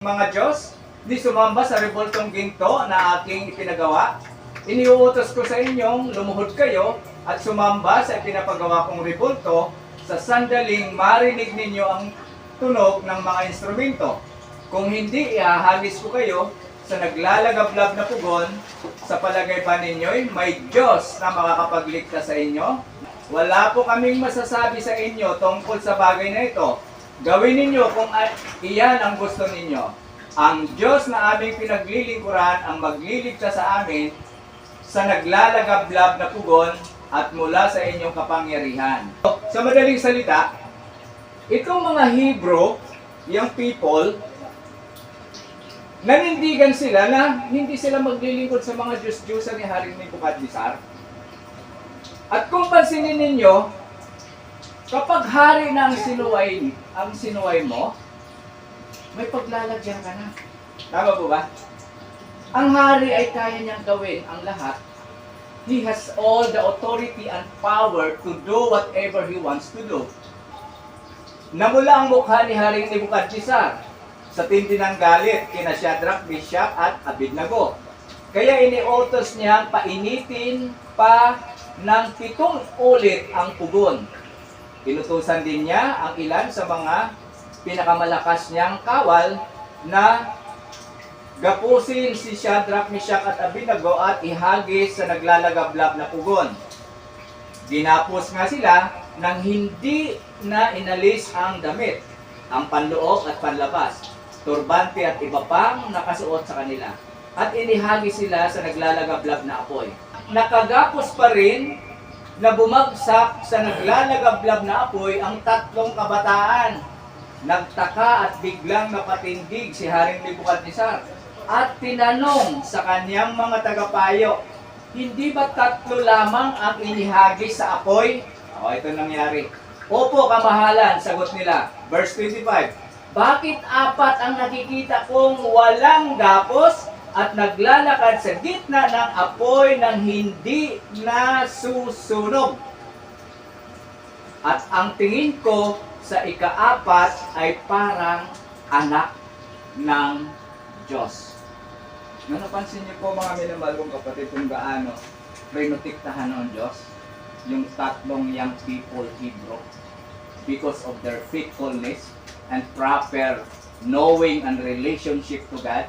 Mga Diyos, di sumamba sa revoltong ginto na aking ipinagawa. Iniuutos ko sa inyong lumuhod kayo at sumamba sa ipinapagawa kong revolto sa sandaling marinig ninyo ang tunog ng mga instrumento. Kung hindi, ihahagis ko kayo sa naglalagablab na pugon. Sa palagay pa ninyo'y may Diyos na makakapagligtas sa inyo? Wala po kaming masasabi sa inyo tungkol sa bagay na ito. Gawin ninyo kung iyan ang gusto ninyo. Ang Diyos na aming pinaglilingkuran ang magliligtas sa amin sa naglalagablab na pugon at mula sa inyong kapangyarihan. Sa madaling salita, itong mga Hebrew, yung people, nanindigan sila na hindi sila maglilingkod sa mga Diyos-Diyosan ni Haring Nebukadnezar. At kung pansinin ninyo, kapag hari na ang sinuway mo, may paglalagyan ka na. Tama po ba? Ang hari ay kaya niyang gawin ang lahat. He has all the authority and power to do whatever he wants to do. Namula ang mukha ni Haring Nebukadnezar sa tindi ng galit kina Shadrach, Meshach at Abednego. Kaya iniutos niyang painitin pa ng 7 ulit ang pugon. Inutusan din niya ang ilan sa mga pinakamalakas niyang kawal na gapusin si Shadrach, Meshach at Abednego at ihagis sa naglalagablab na pugon. Ginapos nga sila nang hindi na inalis ang damit, ang panloob at panlabas, turbante at iba pang nakasuot sa kanila. At inihagis sila sa naglalagablab na apoy. Nakagapos pa rin na bumagsak sa naglalagablab na apoy ang 3 kabataan. Nagtaka at biglang napatindig si Haring Nebukadnezar at tinanong sa kanyang mga tagapayo, hindi ba 3 lamang ang inihagis sa apoy? Ito nangyari. Opo, kamahalan, sagot nila. Verse 25, bakit 4 ang nakikita kong walang gapos at naglalakad sa gitna ng apoy ng hindi nasusunog? At ang tingin ko sa ika-4 ay parang anak ng Diyos. Napansin niyo po mga minamahal kong kapatid kung gaano prinotektahan ng Diyos yung 3 young people Hebrew because of their faithfulness and proper knowing and relationship to God.